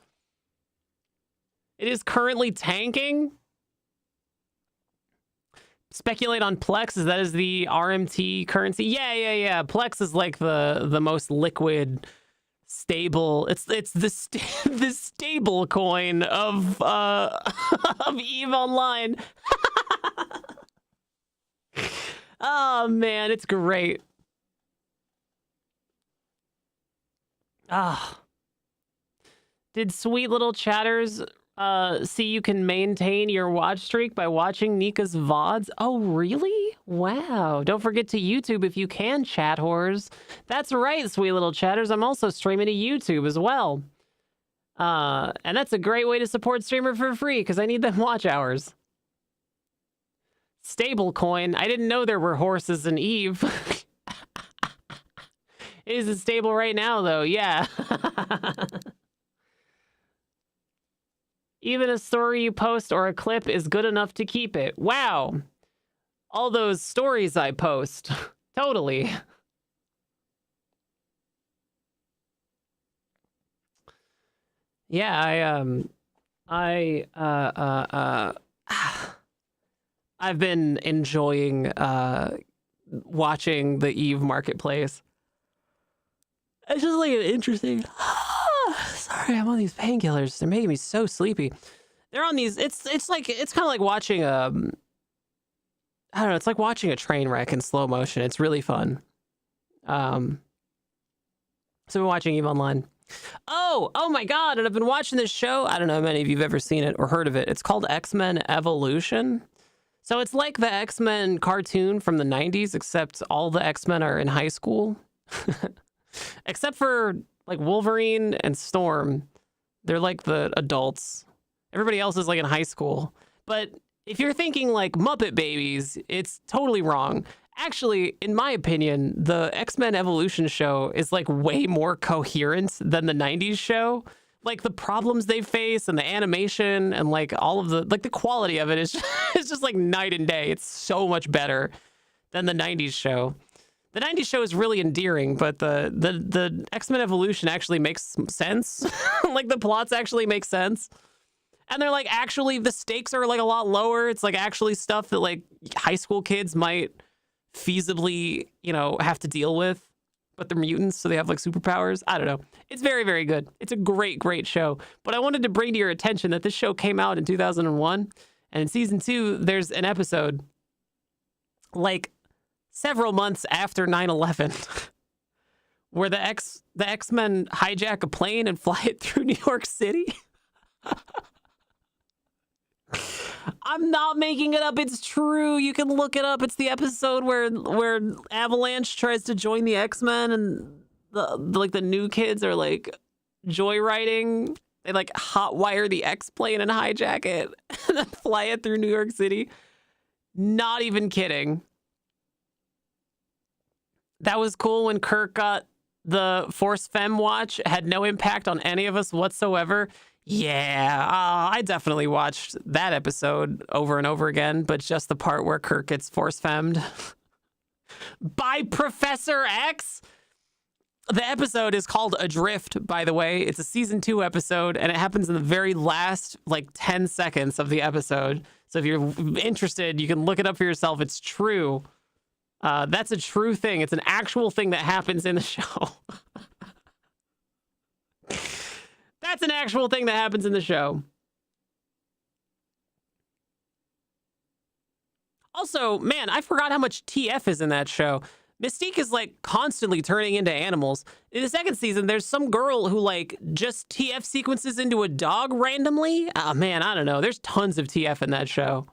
It is currently tanking. Speculate on Plex, that is the RMT currency. Yeah. Plex is like the most liquid, stable. It's the stable coin of of EVE Online. Oh man, it's great. Ah. Did sweet little chatters see you can maintain your watch streak by watching Nika's VODs? Oh, really? Wow. Don't forget to YouTube if you can, chat whores. That's right, sweet little chatters. I'm also streaming to YouTube as well. And that's a great way to support streamer for free because I need them watch hours. Stablecoin. I didn't know there were horses in Eve. It isn't stable right now, though. Yeah. Even a story you post or a clip is good enough to keep it. Wow. All those stories I post. Totally. Yeah, I've been enjoying watching the Eve marketplace. It's just like an interesting. Sorry, I'm on these painkillers. They're making me so sleepy. They're on these. It's kind of like watching I don't know. It's like watching a train wreck in slow motion. It's really fun. So I've been watching EVE Online. Oh my God! And I've been watching this show. I don't know how many of you've ever seen it or heard of it. It's called X-Men Evolution. So it's like the X-Men cartoon from the 90s, except all the X-Men are in high school. Except for like Wolverine and Storm. They're like the adults. Everybody else is like in high school. But if you're thinking like Muppet Babies, it's totally wrong. Actually, in my opinion, the X-Men Evolution show is like way more coherent than the 90s show. Like the problems they face and the animation and like all of the quality of it is it's just like night and day. It's so much better than the 90s show. The 90s show is really endearing, but the X-Men Evolution actually makes sense. Like the plots actually make sense. And they're like actually the stakes are like a lot lower. It's like actually stuff that like high school kids might feasibly, have to deal with. But they're mutants, so they have like superpowers. I don't know. It's very, very good. It's a great, great show. But I wanted to bring to your attention that this show came out in 2001. And in season 2, there's an episode like several months after 9/11 where the X-Men hijack a plane and fly it through New York City. I'm not making it up. It's true. You can look it up. It's the episode where Avalanche tries to join the X-Men and the new kids are like joyriding. They like hotwire the X-plane and hijack it and then fly it through New York City. Not even kidding. That was cool when Kirk got the Force Femme watch. Had no impact on any of us whatsoever. Yeah, I definitely watched that episode over and over again, but just the part where Kirk gets Force Femmed by Professor X. The episode is called Adrift, by the way. It's a season 2 episode, and it happens in the very last, 10 seconds of the episode. So if you're interested, you can look it up for yourself. It's true. That's a true thing. It's an actual thing that happens in the show. That's an actual thing that happens in the show. Also, man, I forgot how much TF is in that show. Mystique is constantly turning into animals. In the second season, there's some girl who just TF sequences into a dog randomly. Oh man, I don't know. There's tons of TF in that show.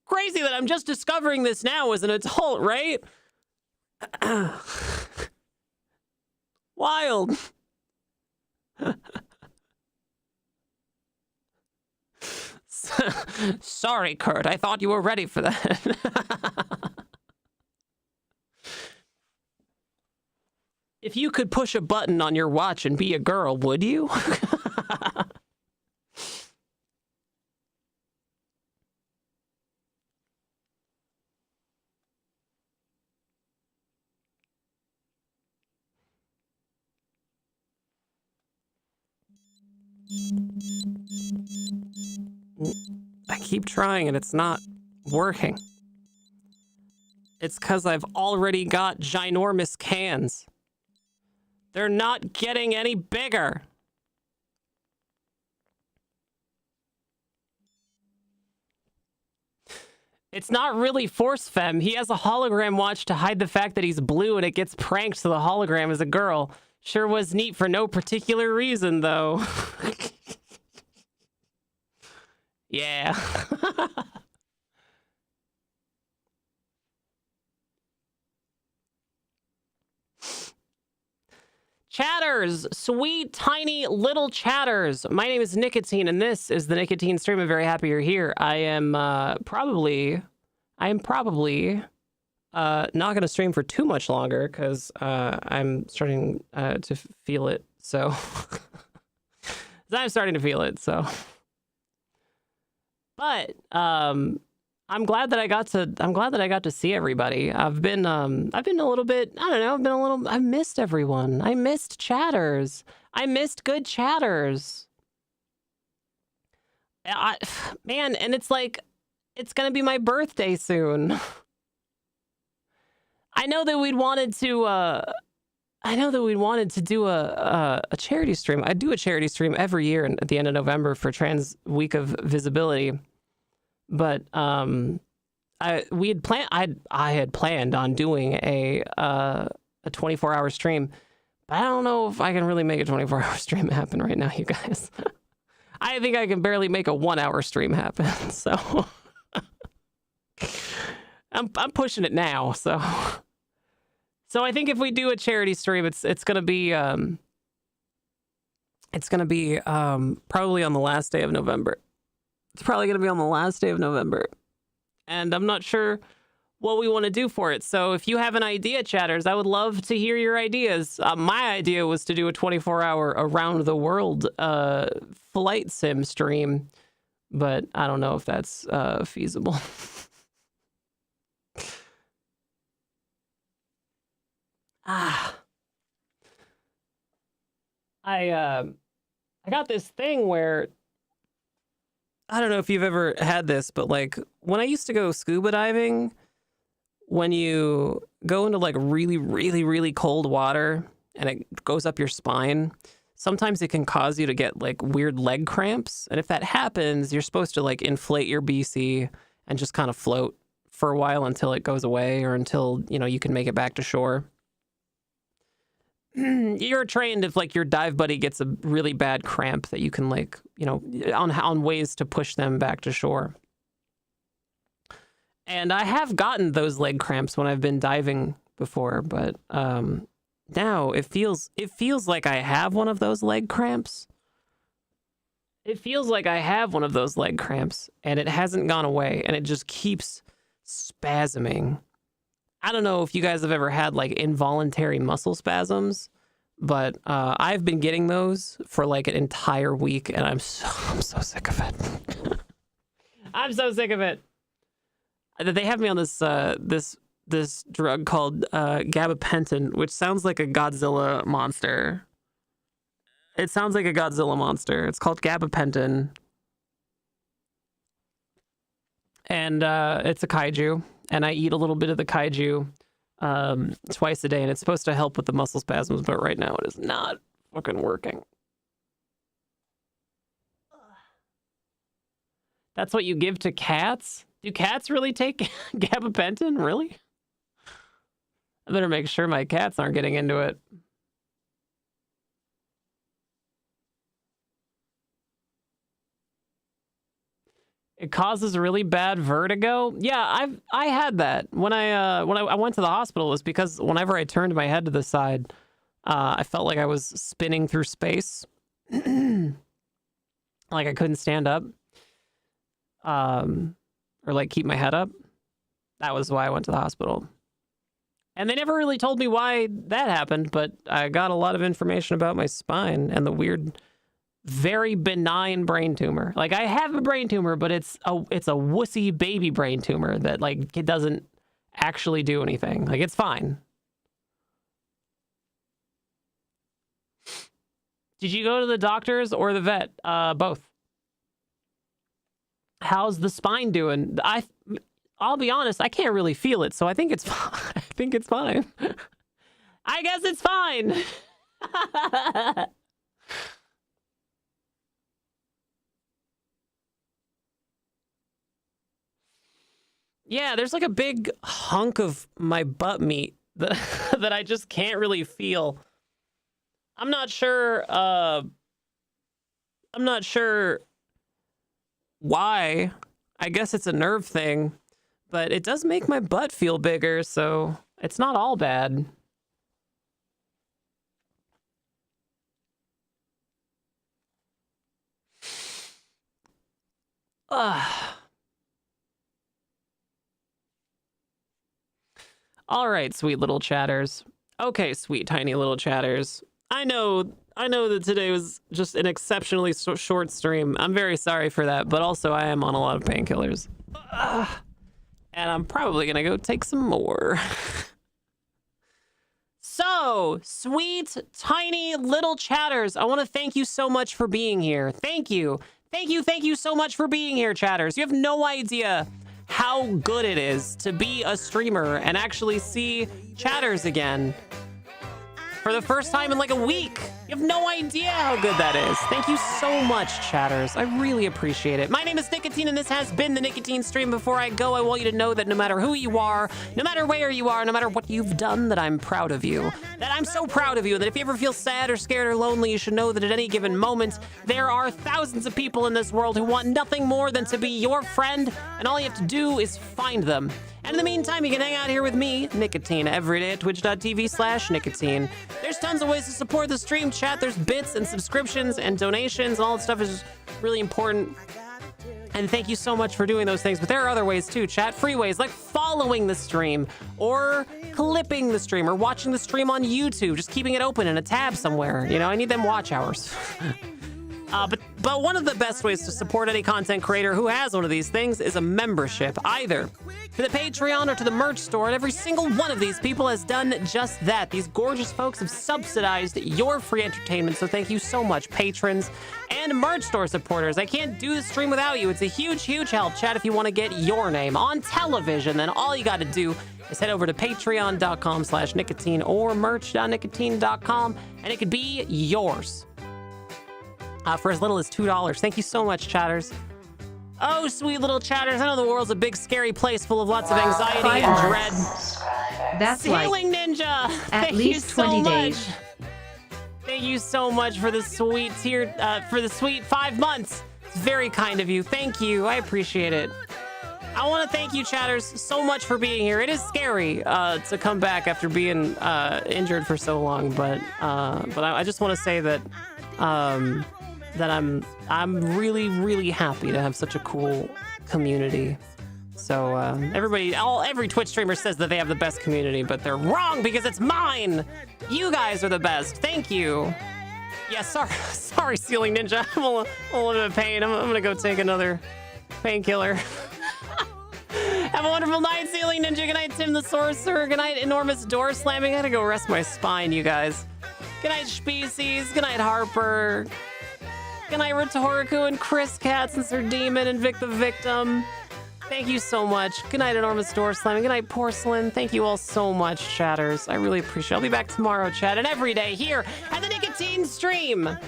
Crazy that I'm just discovering this now as an adult, right? Wild. Sorry, Kurt. I thought you were ready for that. If you could push a button on your watch and be a girl, would you? I keep trying and it's not working. It's because I've already got ginormous cans. They're not getting any bigger. It's not really Force Femme. He has a hologram watch to hide the fact that he's blue and it gets pranked so the hologram is a girl. Sure was neat for no particular reason, though. Yeah. Chatters, sweet, tiny, little chatters. My name is Nicotine, and this is the Nicotine Stream. I'm very happy you're here. I am probably not going to stream for too much longer because I'm starting to feel it. So I'm starting to feel it. So, but I'm glad that I got to see everybody. I've been a little bit, I don't know, I missed everyone. I missed chatters. I missed good chatters. Man, and it's like, it's going to be my birthday soon. I know that we'd wanted to do a charity stream. I do a charity stream every year at the end of November for Trans Week of Visibility. But I had planned on doing a 24-hour stream, but I don't know if I can really make a 24-hour stream happen right now, you guys. I think I can barely make a 1-hour stream happen. So I'm pushing it now. So I think if we do a charity stream, it's gonna be probably on the last day of November. It's probably going to be on the last day of November. And I'm not sure what we want to do for it. So if you have an idea, chatters, I would love to hear your ideas. My idea was to do a 24-hour around-the-world flight sim stream. But I don't know if that's feasible. I got this thing where, I don't know if you've ever had this, but like when I used to go scuba diving, when you go into like really, really, really cold water and it goes up your spine, sometimes it can cause you to get like weird leg cramps. And if that happens, you're supposed to like inflate your BC and just kind of float for a while until it goes away or until, you can make it back to shore. You're trained if like your dive buddy gets a really bad cramp that you can like, on ways to push them back to shore. And I have gotten those leg cramps when I've been diving before, but now it feels like I have one of those leg cramps. It feels like I have one of those leg cramps and it hasn't gone away and it just keeps spasming. I don't know if you guys have ever had like involuntary muscle spasms, but I've been getting those for like an entire week and I'm so sick of it. I'm so sick of it. They have me on this drug called gabapentin, which sounds like a Godzilla monster. It sounds like a Godzilla monster. It's called gabapentin. And it's a kaiju. And I eat a little bit of the kaiju twice a day, and it's supposed to help with the muscle spasms, but right now it is not fucking working. That's what you give to cats? Do cats really take gabapentin? Really? I better make sure my cats aren't getting into it. It causes really bad vertigo. Yeah, I had that when I went to the hospital. It was because whenever I turned my head to the side, I felt like I was spinning through space, like I couldn't stand up. or like keep my head up. That was why I went to the hospital. And they never really told me why that happened, but I got a lot of information about my spine and the weird, very benign brain tumor. Like, I have a brain tumor, but it's a wussy baby brain tumor that, like, it doesn't actually do anything. Like, it's fine. Did you go to the doctors or the vet? Both. How's the spine doing? I'll be honest, I can't really feel it, so I think it's fine. I think it's fine. I guess it's fine. Yeah, there's like a big hunk of my butt meat that, that I just can't really feel. I'm not sure why. I guess it's a nerve thing. But it does make my butt feel bigger, so it's not all bad. All right, sweet little chatters. Okay, sweet tiny little chatters. I know that today was just an exceptionally short stream. I'm very sorry for that, but also I am on a lot of painkillers. And I'm probably gonna go take some more. So, sweet, tiny, little chatters, I want to thank you so much for being here. Thank you. Thank you so much for being here, chatters. You have no idea how good it is to be a streamer and actually see chatters again. For the first time in like a week. You have no idea how good that is. Thank you so much, chatters. I really appreciate it. My name is Nicotine, and this has been the Nicotine Stream. Before I go, I want you to know that no matter who you are, no matter where you are, no matter what you've done, that I'm proud of you. That I'm so proud of you, that if you ever feel sad or scared or lonely, you should know that at any given moment, there are thousands of people in this world who want nothing more than to be your friend, and all you have to do is find them. And in the meantime, you can hang out here with me, Nicotine, every day at twitch.tv/Nicotine. There's tons of ways to support the stream, chat. There's bits and subscriptions and donations, and all that stuff is really important. And thank you so much for doing those things. But there are other ways too, chat. Free ways like following the stream or clipping the stream or watching the stream on YouTube. Just keeping it open in a tab somewhere. You know, I need them watch hours. But one of the best ways to support any content creator who has one of these things is a membership, either to the Patreon or to the merch store, and every single one of these people has done just that. These gorgeous folks have subsidized your free entertainment, so thank you so much, patrons and merch store supporters. I can't do the stream without you. It's a huge, huge help, chat. If you want to get your name on television, then all you got to do is head over to patreon.com/nicotine or merch.nicotine.com, and it could be yours. For as little as $2. Thank you so much, chatters. Oh, sweet little chatters. I know the world's a big, scary place full of lots of anxiety and dread. That's Ceiling like Ninja. at Thank least you so 20 much. days. Thank you so much for the sweet for the sweet 5 months. It's very kind of you. Thank you. I appreciate it. I want to thank you, chatters, so much for being here. It is scary to come back after being injured for so long, but I just want to say that that I'm really, really happy to have such a cool community. So every Twitch streamer says that they have the best community, but they're wrong because it's mine. You guys are the best. Thank you. Yeah, sorry, Ceiling Ninja. I'm a little bit of pain. I'm gonna go take another painkiller. Have a wonderful night, Ceiling Ninja. Good night, Tim the Sorcerer. Good night, Enormous Door Slamming. I gotta go rest my spine, you guys. Good night, Species. Good night, Harper. Good night, Rhetoriku and Chris Katz and Sir Demon and Vic the Victim. Thank you so much. Good night, Enormous Door Slamming. Good night, Porcelain. Thank you all so much, chatters. I really appreciate it. I'll be back tomorrow, chat, and every day here at the Nicotine Stream. Woo!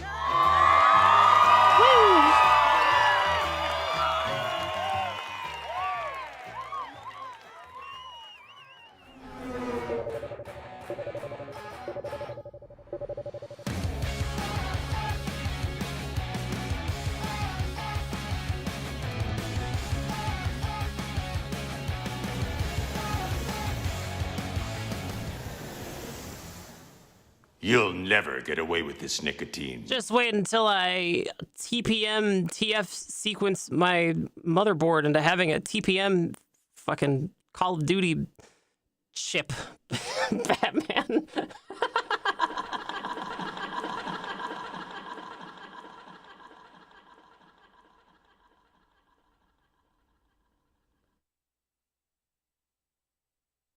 You'll never get away with this nicotine. Just wait until I TPM TF sequence my motherboard into having a TPM fucking Call of Duty chip. Batman.